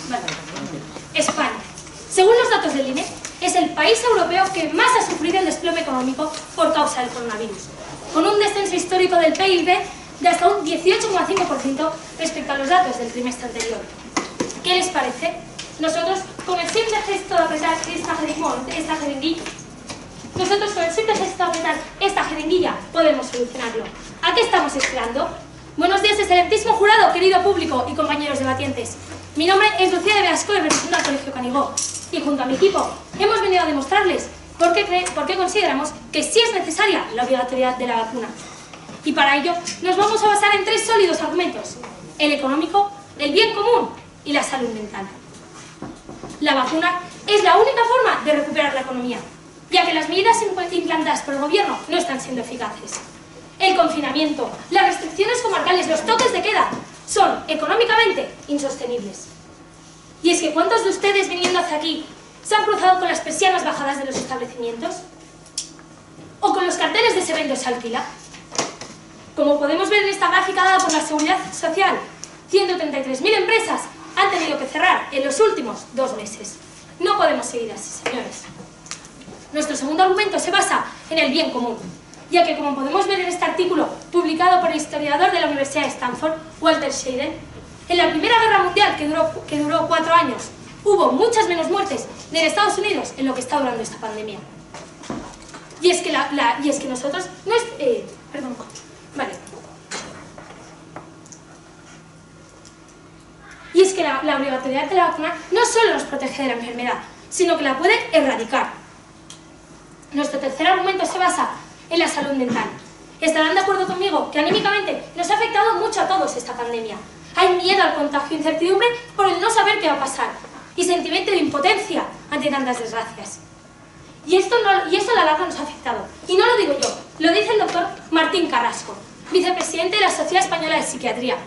Vale. España, según los datos del INE, es el país europeo que más ha sufrido el desplome económico por causa del coronavirus, con un descenso histórico del PIB de hasta un 18,5% respecto a los datos del trimestre anterior. ¿Qué les parece? Nosotros, con el simple gesto de apretar esta jeringuilla, podemos solucionarlo. ¿A qué estamos esperando? Buenos días, excelentísimo jurado, querido público y compañeros debatientes. Mi nombre es Lucía de Velasco y represento al Colegio Canigó. Y junto a mi equipo hemos venido a demostrarles por qué consideramos que sí es necesaria la obligatoriedad de la vacuna. Y para ello nos vamos a basar en 3 sólidos argumentos: el económico, el bien común y la salud mental. La vacuna es la única forma de recuperar la economía, ya que las medidas implantadas por el gobierno no están siendo eficaces. El confinamiento, las restricciones comarcales, los toques de queda son económicamente insostenibles. Y es que ¿cuántos de ustedes viniendo hacia aquí se han cruzado con las persianas bajadas de los establecimientos? ¿O con los carteles de se vende o se alquila? Como podemos ver en esta gráfica dada por la Seguridad Social, 133.000 empresas han tenido que cerrar en los últimos 2 meses. No podemos seguir así, señores. Nuestro segundo argumento se basa en el bien común, ya que, como podemos ver en este artículo publicado por el historiador de la Universidad de Stanford, Walter Scheiden, en la Primera Guerra Mundial, que duró 4 años, hubo muchas menos muertes en Estados Unidos en lo que está durando esta pandemia. Y es que nosotros no es... Vale. Y es que la obligatoriedad de la vacuna no solo nos protege de la enfermedad, sino que la puede erradicar. Nuestro tercer argumento se basa en la salud mental. Estarán de acuerdo conmigo que anímicamente nos ha afectado mucho a todos esta pandemia. Hay miedo al contagio, incertidumbre por el no saber qué va a pasar y sentimiento de impotencia ante tantas desgracias. Y esto a la larga nos ha afectado. Y no lo digo yo, lo dice el doctor Martín Carrasco, vicepresidente de la Sociedad Española de Psiquiatría,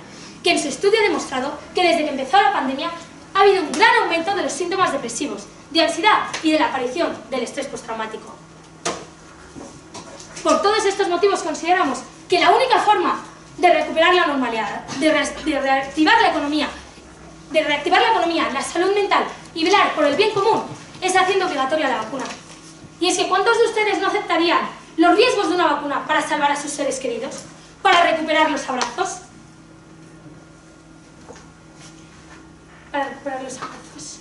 que en su estudio ha demostrado que desde que empezó la pandemia ha habido un gran aumento de los síntomas depresivos, de ansiedad y de la aparición del estrés postraumático. Por todos estos motivos consideramos que la única forma de recuperar la normalidad, de reactivar la economía, la salud mental y velar por el bien común es haciendo obligatoria la vacuna. Y es que ¿cuántos de ustedes no aceptarían los riesgos de una vacuna para salvar a sus seres queridos? ¿Para recuperar los abrazos? Para recuperar los abrazos.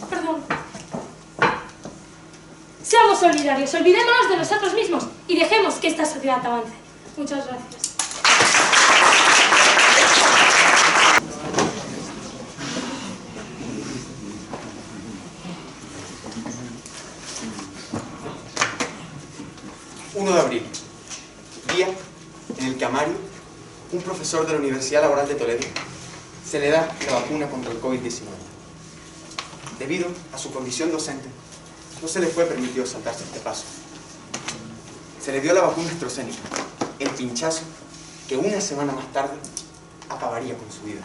Perdón. Seamos solidarios, olvidémonos de nosotros mismos y dejemos que esta sociedad avance. Muchas gracias. ...1 de abril, día en el que a Mario, un profesor de la Universidad Laboral de Toledo, se le da la vacuna contra el COVID-19. Debido a su condición docente, no se le fue permitido saltarse este paso. Se le dio la vacuna AstraZeneca, el pinchazo que 1 semana más tarde acabaría con su vida.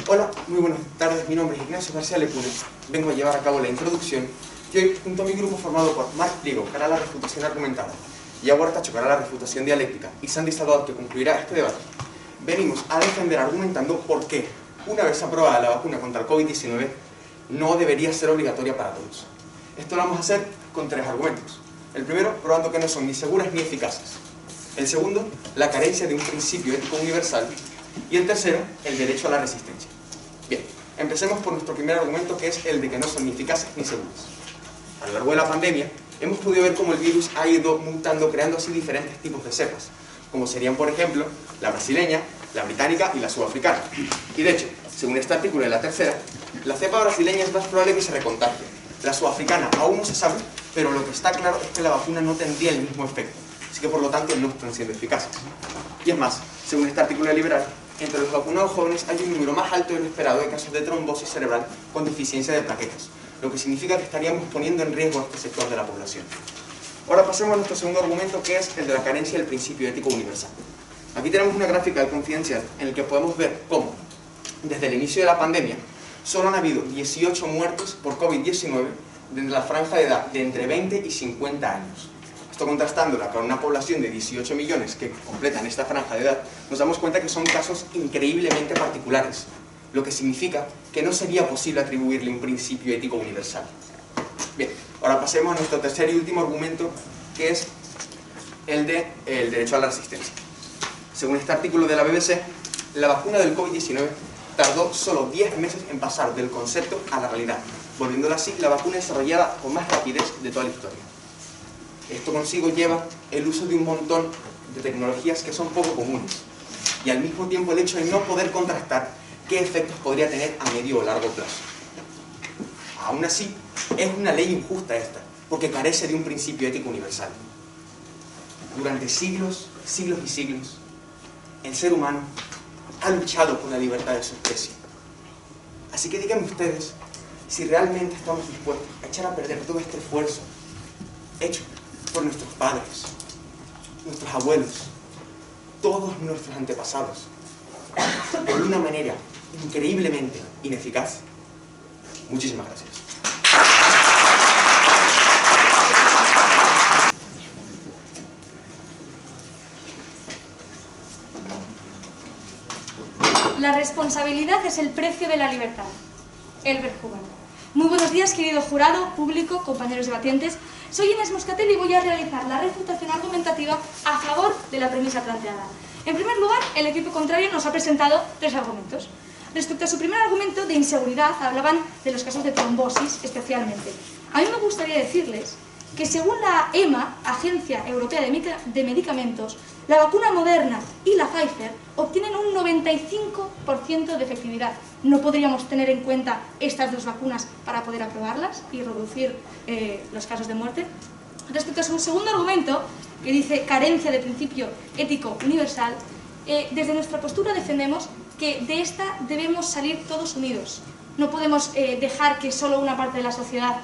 Hola, muy buenas tardes, mi nombre es Ignacio García Lepune, vengo a llevar a cabo la introducción y hoy, junto a mi grupo formado por Marc Pliego, que hará la refutación argumentada, Iago Artacho, que hará la refutación dialéctica, y Sandy Salvador, que concluirá este debate, venimos a defender argumentando por qué, una vez aprobada la vacuna contra el COVID-19, no debería ser obligatoria para todos. Esto lo vamos a hacer con 3 argumentos. El primero, probando que no son ni seguras ni eficaces. El segundo, la carencia de un principio ético universal. Y el tercero, el derecho a la resistencia. Bien, empecemos por nuestro primer argumento, que es el de que no son ni eficaces ni seguras. A lo largo de la pandemia, hemos podido ver cómo el virus ha ido mutando, creando así diferentes tipos de cepas, como serían, por ejemplo, la brasileña, la británica y la sudafricana. Y de hecho, según este artículo de la tercera, la cepa brasileña es más probable que se recontagie. La sudafricana aún no se sabe, pero lo que está claro es que la vacuna no tendría el mismo efecto, así que por lo tanto no están siendo eficaces. Y es más, según este artículo de Liberal, entre los vacunados jóvenes hay un número más alto de lo esperado de casos de trombosis cerebral con deficiencia de plaquetas, lo que significa que estaríamos poniendo en riesgo a este sector de la población. Ahora pasemos a nuestro segundo argumento, que es el de la carencia del principio ético universal. Aquí tenemos una gráfica del Confidencial en el que podemos ver cómo, desde el inicio de la pandemia, solo han habido 18 muertos por COVID-19 desde la franja de edad de entre 20 y 50 años. Esto contrastándola con una población de 18 millones que completan esta franja de edad, nos damos cuenta que son casos increíblemente particulares, lo que significa que no sería posible atribuirle un principio ético universal. Bien, ahora pasemos a nuestro tercer y último argumento, que es el del derecho a la resistencia. Según este artículo de la BBC, la vacuna del COVID-19 tardó solo 10 meses en pasar del concepto a la realidad, volviéndola así la vacuna desarrollada con más rapidez de toda la historia. Esto consigo lleva el uso de un montón de tecnologías que son poco comunes, y al mismo tiempo el hecho de no poder contrastar qué efectos podría tener a medio o largo plazo. Aún así, es una ley injusta esta, porque carece de un principio ético universal. Durante siglos, siglos y siglos, el ser humano ha luchado por la libertad de su especie. Así que díganme ustedes si realmente estamos dispuestos a echar a perder todo este esfuerzo hecho por nuestros padres, nuestros abuelos, todos nuestros antepasados, por una manera increíblemente ineficaz. Muchísimas gracias. La responsabilidad es el precio de la libertad. Elbert Hubbard. Muy buenos días, querido jurado, público, compañeros debatientes. Soy Inés Moscatelli y voy a realizar la refutación argumentativa a favor de la premisa planteada. En primer lugar, el equipo contrario nos ha presentado 3 argumentos. Respecto a su primer argumento de inseguridad, hablaban de los casos de trombosis especialmente. A mí me gustaría decirles que según la EMA, Agencia Europea de Medicamentos, la vacuna Moderna y la Pfizer obtienen un 95% de efectividad. ¿No podríamos tener en cuenta estas 2 vacunas para poder aprobarlas y reducir los casos de muerte? Respecto a su segundo argumento, que dice carencia de principio ético universal, desde nuestra postura defendemos que de esta debemos salir todos unidos. No podemos dejar que solo una parte de la sociedad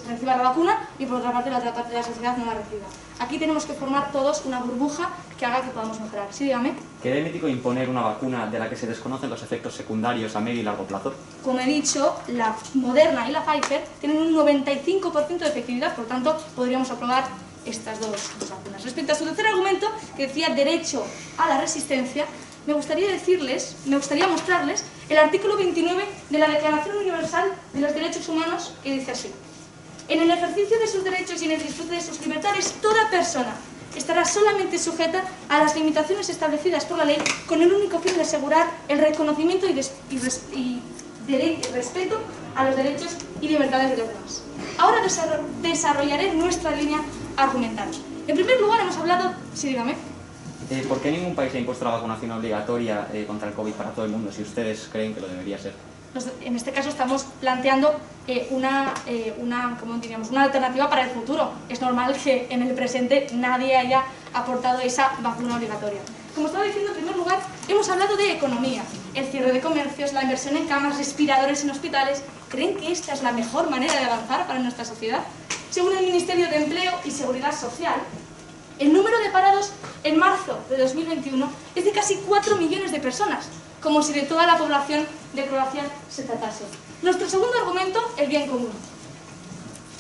reciba la vacuna y por otra parte la otra parte de la sociedad no la reciba. Aquí tenemos que formar todos una burbuja que haga que podamos mejorar. Sí, dígame. ¿Qué ético imponer una vacuna de la que se desconocen los efectos secundarios a medio y largo plazo? Como he dicho, la Moderna y la Pfizer tienen un 95% de efectividad, por tanto podríamos aprobar estas dos vacunas. Respecto a su tercer argumento, que decía derecho a la resistencia, me gustaría mostrarles el artículo 29 de la Declaración Universal de los Derechos Humanos, que dice así: en el ejercicio de sus derechos y en el disfrute de sus libertades, toda persona estará solamente sujeta a las limitaciones establecidas por la ley con el único fin de asegurar el reconocimiento y respeto a los derechos y libertades de los demás. Ahora desarrollaré nuestra línea argumental. En primer lugar hemos hablado... Sí, dígame. ¿Por qué ningún país ha impuesto la vacunación obligatoria contra el COVID para todo el mundo, si ustedes creen que lo debería ser? En este caso estamos planteando una alternativa para el futuro. Es normal que en el presente nadie haya aportado esa vacuna obligatoria. Como estaba diciendo, en primer lugar, hemos hablado de economía, el cierre de comercios, la inversión en camas, respiradores en hospitales. ¿Creen que esta es la mejor manera de avanzar para nuestra sociedad? Según el Ministerio de Empleo y Seguridad Social, el número de parados en marzo de 2021 es de casi 4 millones de personas, como si de toda la población de Croacia se tratase. Nuestro segundo argumento, el bien común.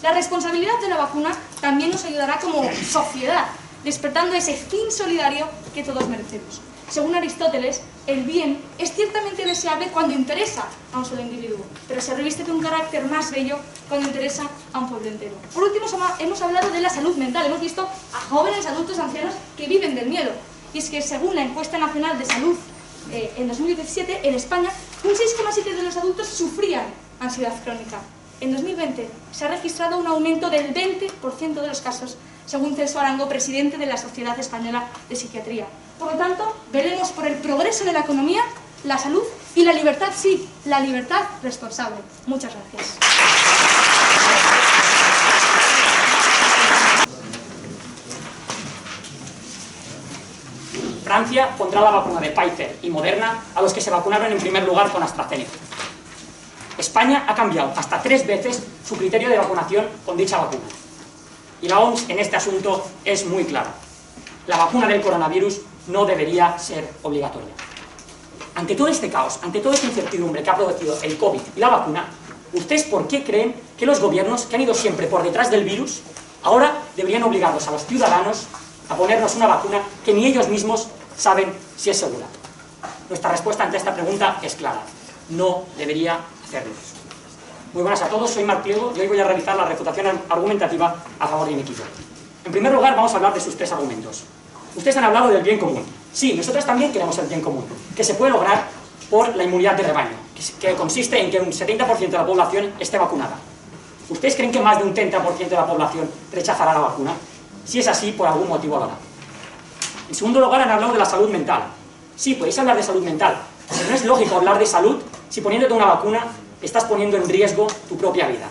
La responsabilidad de la vacuna también nos ayudará como sociedad, despertando ese fin solidario que todos merecemos. Según Aristóteles, el bien es ciertamente deseable cuando interesa a un solo individuo, pero se reviste de un carácter más bello cuando interesa a un pueblo entero. Por último, hemos hablado de la salud mental. Hemos visto a jóvenes, adultos, ancianos que viven del miedo. Y es que según la encuesta nacional de salud en 2017, en España, un 6,7% de los adultos sufrían ansiedad crónica. En 2020 se ha registrado un aumento del 20% de los casos, según Celso Arango, presidente de la Sociedad Española de Psiquiatría. Por lo tanto, veremos por el progreso de la economía, la salud y la libertad, sí, la libertad responsable. Muchas gracias. Francia pondrá la vacuna de Pfizer y Moderna a los que se vacunaron en primer lugar con AstraZeneca. España ha cambiado hasta 3 veces su criterio de vacunación con dicha vacuna. Y la OMS en este asunto es muy clara. La vacuna del coronavirus no debería ser obligatoria. Ante todo este caos, ante toda esta incertidumbre que ha producido el COVID y la vacuna, ¿ustedes por qué creen que los gobiernos, que han ido siempre por detrás del virus, Ahora deberían obligarnos a los ciudadanos a ponernos una vacuna que ni ellos mismos saben si es segura. Nuestra respuesta ante esta pregunta es clara: no debería hacerlo. Muy buenas a todos, soy Marc Pliego y hoy voy a realizar la refutación argumentativa a favor de mi equipo. En primer lugar, vamos a hablar de sus tres argumentos. Ustedes han hablado del bien común. Sí, nosotros también queremos el bien común, que se puede lograr por la inmunidad de rebaño, que consiste en que un 70% de la población esté vacunada. ¿Ustedes creen que más de un 30% de la población rechazará la vacuna? Si es así, por algún motivo lo hará. En segundo lugar, han hablado de la salud mental. Sí, podéis hablar de salud mental, pero no es lógico hablar de salud si poniéndote una vacuna estás poniendo en riesgo tu propia vida.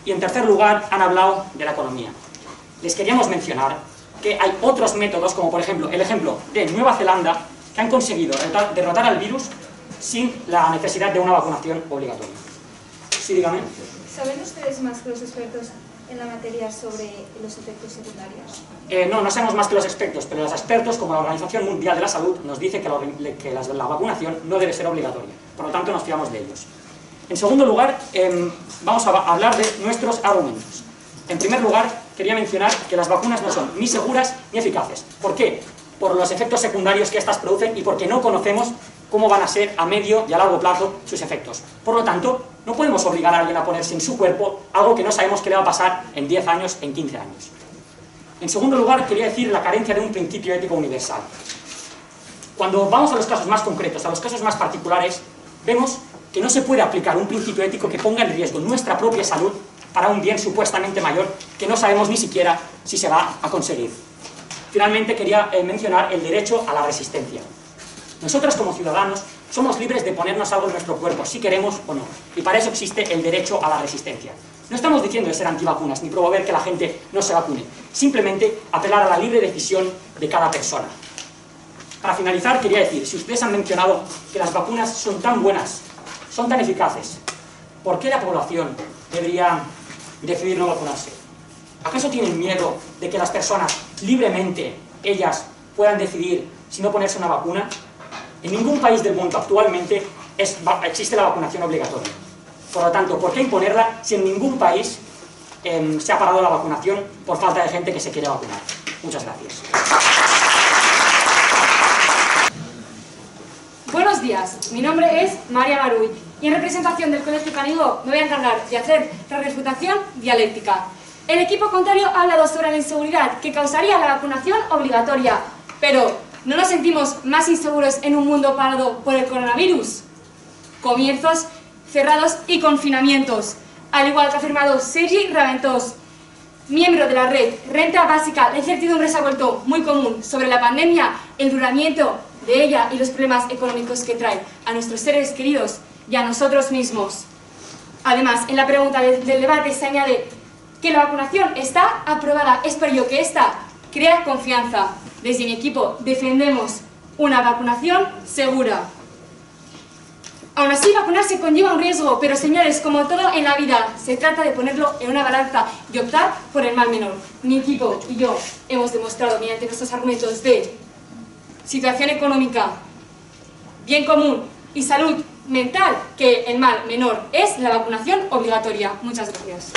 Y en tercer lugar, han hablado de la economía. Les queríamos mencionar que hay otros métodos, como por ejemplo el ejemplo de Nueva Zelanda, que han conseguido derrotar al virus sin la necesidad de una vacunación obligatoria. Sí, dígame. ¿Saben ustedes más que los expertos en la materia sobre los efectos secundarios? No sabemos más que los expertos, pero los expertos, como la Organización Mundial de la Salud, nos dice que la vacunación no debe ser obligatoria. Por lo tanto, nos fiamos de ellos. En segundo lugar, vamos a hablar de nuestros argumentos. En primer lugar, quería mencionar que las vacunas no son ni seguras ni eficaces. ¿Por qué? Por los efectos secundarios que éstas producen y porque no conocemos cómo van a ser a medio y a largo plazo sus efectos. Por lo tanto, no podemos obligar a alguien a ponerse en su cuerpo algo que no sabemos qué le va a pasar en 10 años, en 15 años. En segundo lugar, quería decir la carencia de un principio ético universal. Cuando vamos a los casos más concretos, a los casos más particulares, vemos que no se puede aplicar un principio ético que ponga en riesgo nuestra propia salud para un bien supuestamente mayor que no sabemos ni siquiera si se va a conseguir. Finalmente, quería mencionar el derecho a la resistencia. Nosotros, como ciudadanos, somos libres de ponernos algo en nuestro cuerpo, si queremos o no. Y para eso existe el derecho a la resistencia. No estamos diciendo de ser antivacunas, ni promover que la gente no se vacune. Simplemente apelar a la libre decisión de cada persona. Para finalizar, quería decir, si ustedes han mencionado que las vacunas son tan buenas, son tan eficaces, ¿por qué la población debería decidir no vacunarse? ¿Acaso tienen miedo de que las personas libremente, ellas, puedan decidir si no ponerse una vacuna? En ningún país del mundo actualmente existe la vacunación obligatoria. Por lo tanto, ¿por qué imponerla si en ningún país se ha parado la vacunación por falta de gente que se quiere vacunar? Muchas gracias. Buenos días, mi nombre es María Maruy y en representación del Colegio Canigó me voy a encargar de hacer la refutación dialéctica. El equipo contrario ha hablado sobre la inseguridad que causaría la vacunación obligatoria, pero ¿no nos sentimos más inseguros en un mundo parado por el coronavirus? Comercios cerrados y confinamientos, al igual que ha afirmado Sergi Raventós, miembro de la red Renta Básica. La incertidumbre se ha vuelto muy común sobre la pandemia, el duramiento de ella y los problemas económicos que trae a nuestros seres queridos y a nosotros mismos. Además, en la pregunta del debate se añade que la vacunación está aprobada. Es por ello que esta crea confianza. Desde mi equipo defendemos una vacunación segura. Aún así, vacunarse conlleva un riesgo, pero señores, como todo en la vida, se trata de ponerlo en una balanza y optar por el mal menor. Mi equipo y yo hemos demostrado mediante nuestros argumentos de situación económica, bien común y salud mental que el mal menor es la vacunación obligatoria. Muchas gracias.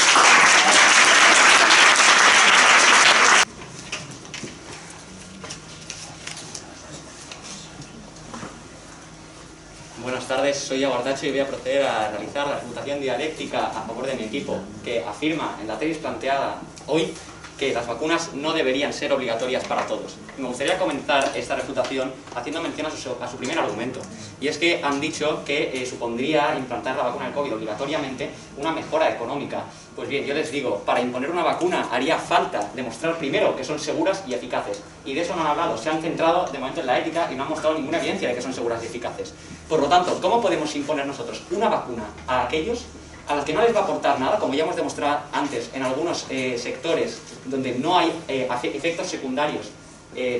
Buenas tardes, soy Iago Artacho y voy a proceder a realizar la refutación dialéctica a favor de mi equipo, que afirma en la tesis planteada hoy que las vacunas no deberían ser obligatorias para todos. Me gustaría comenzar esta refutación haciendo mención a su primer argumento, y es que han dicho que supondría implantar la vacuna del COVID obligatoriamente una mejora económica. Pues bien, yo les digo, para imponer una vacuna haría falta demostrar primero que son seguras y eficaces, y de eso no han hablado, se han centrado de momento en la ética y no han mostrado ninguna evidencia de que son seguras y eficaces. Por lo tanto, ¿cómo podemos imponer nosotros una vacuna a aquellos a los que no les va a aportar nada, como ya hemos demostrado antes en algunos sectores donde no hay efectos secundarios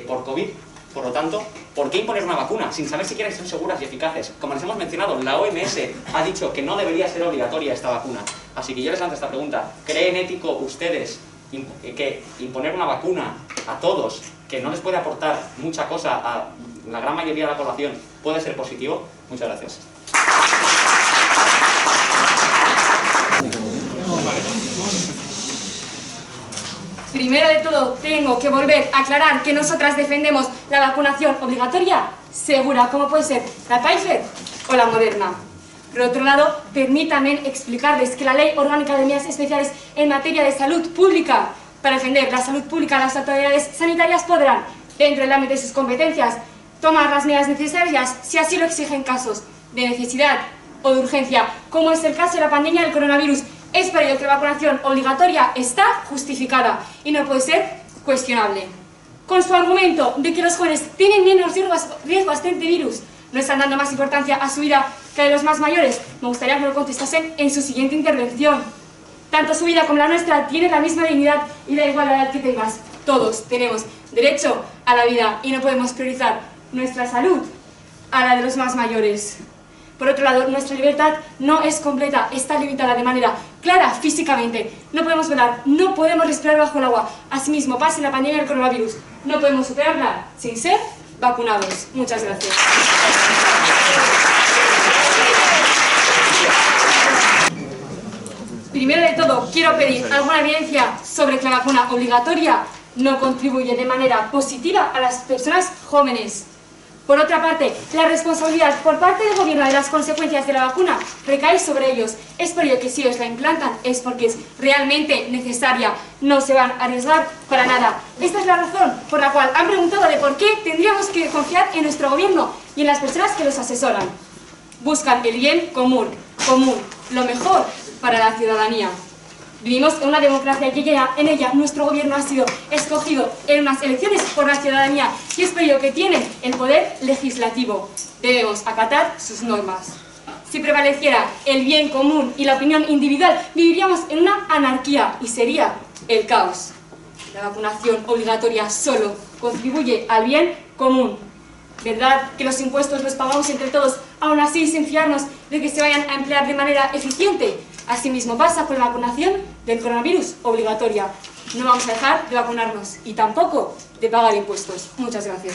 por COVID? Por lo tanto, ¿por qué imponer una vacuna sin saber siquiera si son seguras y eficaces? Como les hemos mencionado, la OMS ha dicho que no debería ser obligatoria esta vacuna. Así que yo les lanzo esta pregunta. ¿Creen ético ustedes que imponer una vacuna a todos, que no les puede aportar mucha cosa a la gran mayoría de la población, puede ser positivo? Muchas gracias. Primero de todo, tengo que volver a aclarar que nosotras defendemos la vacunación obligatoria segura, como puede ser la Pfizer o la Moderna. Por otro lado, permítanme explicarles que la Ley Orgánica de Medidas Especiales en materia de salud pública, para defender la salud pública, las autoridades sanitarias podrán, dentro del ámbito de sus competencias, tomar las medidas necesarias si así lo exigen casos de necesidad o de urgencia, como es el caso de la pandemia del coronavirus. Es por ello que la vacunación obligatoria está justificada y no puede ser cuestionable. Con su argumento de que los jóvenes tienen menos riesgo a este virus, no están dando más importancia a su vida que a los más mayores, me gustaría que lo contestasen en su siguiente intervención. Tanto su vida como la nuestra tienen la misma dignidad y da igual la edad que tengas. Todos tenemos derecho a la vida y no podemos priorizar nuestra salud a la de los más mayores. Por otro lado, nuestra libertad no es completa, está limitada de manera clara físicamente. No podemos volar, no podemos respirar bajo el agua. Asimismo, pase la pandemia del coronavirus. No podemos superarla sin ser vacunados. Muchas gracias. Primero de todo, quiero pedir alguna evidencia sobre que la vacuna obligatoria no contribuye de manera positiva a las personas jóvenes. Por otra parte, la responsabilidad por parte del gobierno de las consecuencias de la vacuna recae sobre ellos. Es por ello que si os la implantan es porque es realmente necesaria. No se van a arriesgar para nada. Esta es la razón por la cual han preguntado de por qué tendríamos que confiar en nuestro gobierno y en las personas que los asesoran. Buscan el bien común, lo mejor para la ciudadanía. Vivimos en una democracia y en ella nuestro gobierno ha sido escogido en unas elecciones por la ciudadanía y es por ello que tienen el poder legislativo. Debemos acatar sus normas. Si prevaleciera el bien común y la opinión individual, viviríamos en una anarquía y sería el caos. La vacunación obligatoria solo contribuye al bien común. ¿Verdad que los impuestos los pagamos entre todos, aún así sin fiarnos de que se vayan a emplear de manera eficiente? Asimismo pasa con la vacunación del coronavirus obligatoria. No vamos a dejar de vacunarnos y tampoco de pagar impuestos. Muchas gracias.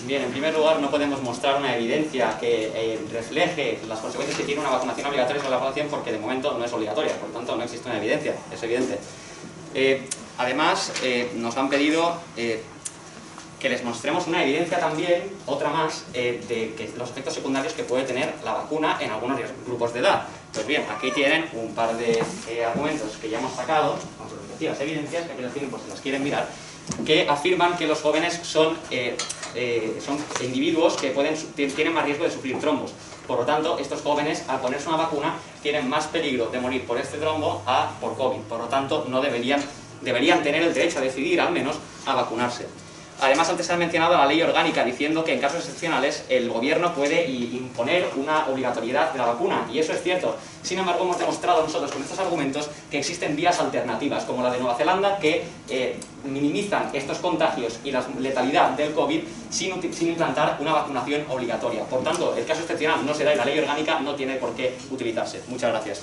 Bien, en primer lugar, no podemos mostrar una evidencia que refleje las consecuencias que tiene una vacunación obligatoria sobre la población porque de momento no es obligatoria, por lo tanto no existe una evidencia, es evidente. Además, nos han pedido que les mostremos una evidencia también, otra más, de que los efectos secundarios que puede tener la vacuna en algunos grupos de edad. Pues bien, aquí tienen un par de argumentos que ya hemos sacado, con sus respectivas evidencias, que aquí las tienen por si las quieren mirar, que afirman que los jóvenes son individuos que tienen más riesgo de sufrir trombos. Por lo tanto, estos jóvenes, al ponerse una vacuna, tienen más peligro de morir por este trombo por COVID. Por lo tanto, no deberían tener el derecho a decidir, al menos, a vacunarse. Además, antes se ha mencionado la ley orgánica diciendo que en casos excepcionales el gobierno puede imponer una obligatoriedad de la vacuna, y eso es cierto. Sin embargo, hemos demostrado nosotros con estos argumentos que existen vías alternativas, como la de Nueva Zelanda, que minimizan estos contagios y la letalidad del COVID sin implantar una vacunación obligatoria. Por tanto, el caso excepcional no se da y la ley orgánica no tiene por qué utilizarse. Muchas gracias.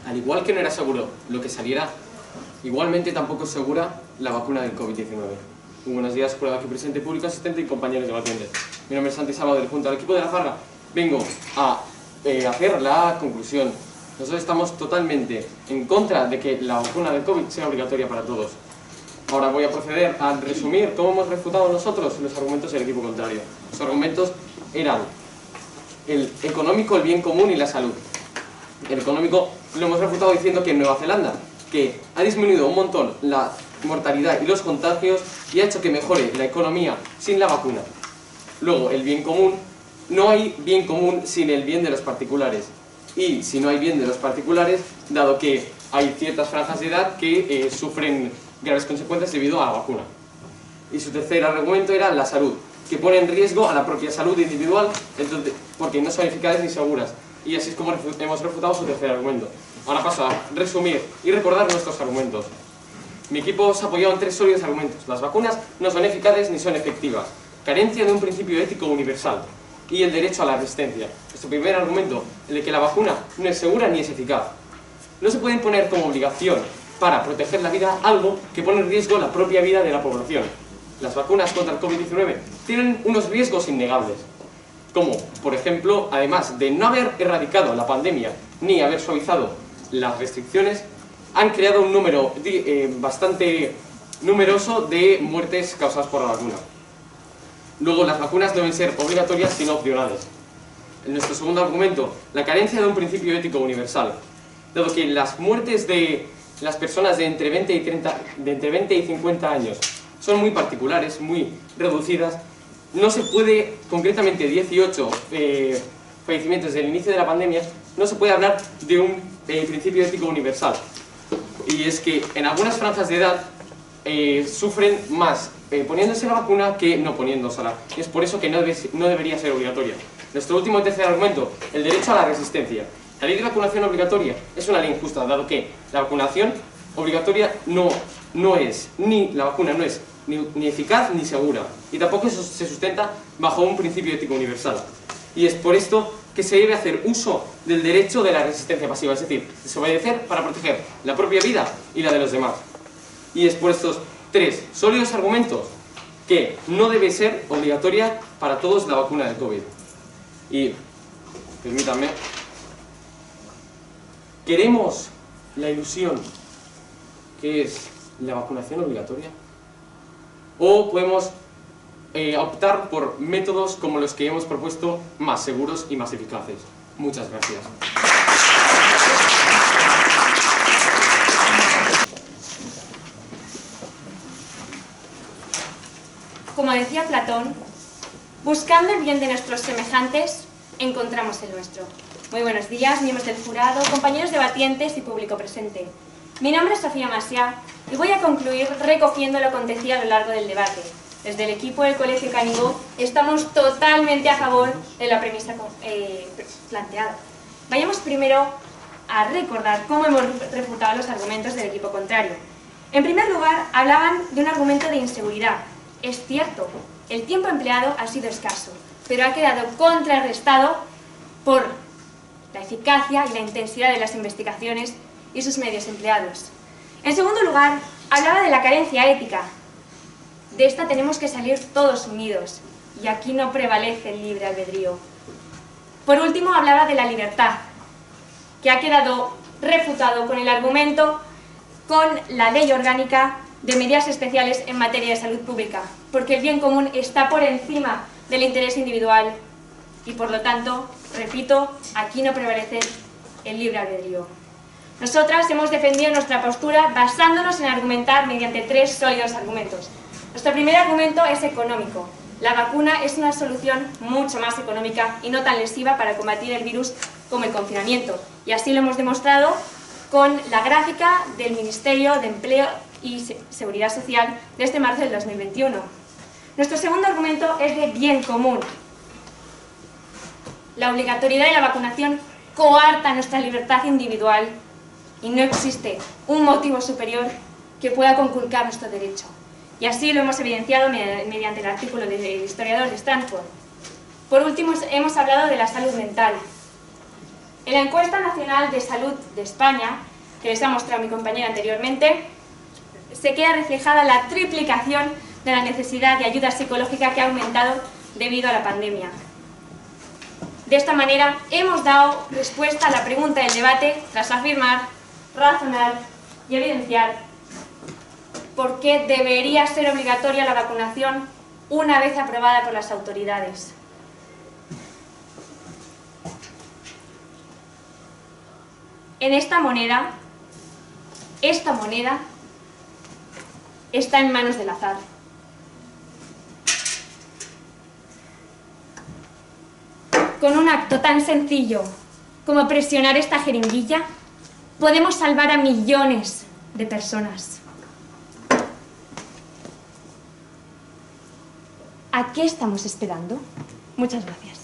Al igual que no era seguro lo que saliera, igualmente tampoco es segura la vacuna del COVID-19. Muy buenos días, jurado aquí presente, público asistente y compañeros debatientes. Mi nombre es Santi Sábado, junto al equipo de La Farga vengo a hacer la conclusión. Nosotros estamos totalmente en contra de que la vacuna del COVID sea obligatoria para todos. Ahora voy a proceder a resumir cómo hemos refutado nosotros los argumentos del equipo contrario. Los argumentos eran el económico, el bien común y la salud. El económico lo hemos refutado diciendo que en Nueva Zelanda, que ha disminuido un montón la mortalidad y los contagios y ha hecho que mejore la economía sin la vacuna. Luego, el bien común. No hay bien común sin el bien de los particulares. Y si no hay bien de los particulares, dado que hay ciertas franjas de edad que sufren graves consecuencias debido a la vacuna. Y su tercer argumento era la salud, que pone en riesgo a la propia salud individual, entonces, porque no son eficaces ni seguras. Y así es como hemos refutado su tercer argumento. Ahora paso a resumir y recordar nuestros argumentos. Mi equipo se ha apoyado en tres sólidos argumentos. Las vacunas no son eficaces ni son efectivas. carencia de un principio ético universal y el derecho a la resistencia. Nuestro primer argumento, el de que la vacuna no es segura ni es eficaz. No se puede imponer como obligación para proteger la vida algo que pone en riesgo la propia vida de la población. Las vacunas contra el COVID-19 tienen unos riesgos innegables, como, por ejemplo, además de no haber erradicado la pandemia ni haber suavizado las restricciones, han creado un número bastante numeroso de muertes causadas por la vacuna. Luego, las vacunas deben ser obligatorias, sino opcionales. En nuestro segundo argumento, la carencia de un principio ético universal. Dado que las muertes de las personas de entre 20 y 50 años son muy particulares, muy reducidas, no se puede, concretamente 18 fallecimientos desde el inicio de la pandemia, no se puede hablar de un principio ético universal. Y es que en algunas franjas de edad sufren más poniéndose la vacuna que no poniéndosela. Y es por eso que no debería ser obligatoria. Nuestro último y tercer argumento, el derecho a la resistencia. La ley de vacunación obligatoria es una ley injusta, dado que la vacunación obligatoria no es, ni la vacuna no es ni eficaz ni segura, y tampoco se sustenta bajo un principio ético universal. Y es por esto que se debe hacer uso del derecho de la resistencia pasiva, es decir, desobedecer para proteger la propia vida y la de los demás. Y es por estos tres sólidos argumentos que no debe ser obligatoria para todos la vacuna del COVID. Y, permítanme, ¿queremos la ilusión que es la vacunación obligatoria? ¿O podemos optar por métodos como los que hemos propuesto, más seguros y más eficaces? Muchas gracias. Como decía Platón, buscando el bien de nuestros semejantes, encontramos el nuestro. Muy buenos días, miembros del jurado, compañeros debatientes y público presente. Mi nombre es Sofía Maciá y voy a concluir recogiendo lo acontecido a lo largo del debate. Desde el equipo del Colegio Canigó estamos totalmente a favor de la premisa planteada. Vayamos primero a recordar cómo hemos refutado los argumentos del equipo contrario. En primer lugar, hablaban de un argumento de inseguridad. Es cierto, el tiempo empleado ha sido escaso, pero ha quedado contrarrestado por la eficacia y la intensidad de las investigaciones y sus medios empleados. En segundo lugar, hablaba de la carencia ética. De esta tenemos que salir todos unidos, y aquí no prevalece el libre albedrío. Por último, hablaba de la libertad, que ha quedado refutado con el argumento con la Ley Orgánica de Medidas Especiales en materia de salud pública, porque el bien común está por encima del interés individual y, por lo tanto, repito, aquí no prevalece el libre albedrío. Nosotras hemos defendido nuestra postura basándonos en argumentar mediante tres sólidos argumentos. Nuestro primer argumento es económico. La vacuna es una solución mucho más económica y no tan lesiva para combatir el virus como el confinamiento. Y así lo hemos demostrado con la gráfica del Ministerio de Empleo y Seguridad Social de este marzo del 2021. Nuestro segundo argumento es de bien común. La obligatoriedad de la vacunación coarta nuestra libertad individual y no existe un motivo superior que pueda conculcar nuestro derecho. Y así lo hemos evidenciado mediante el artículo del historiador de Stanford. Por último, hemos hablado de la salud mental. En la encuesta nacional de salud de España, que les ha mostrado mi compañera anteriormente, se queda reflejada la triplicación de la necesidad de ayuda psicológica que ha aumentado debido a la pandemia. De esta manera, hemos dado respuesta a la pregunta del debate tras afirmar, razonar y evidenciar por qué debería ser obligatoria la vacunación una vez aprobada por las autoridades. Esta moneda está en manos del azar. Con un acto tan sencillo como presionar esta jeringuilla, podemos salvar a millones de personas. ¿A qué estamos esperando? Muchas gracias.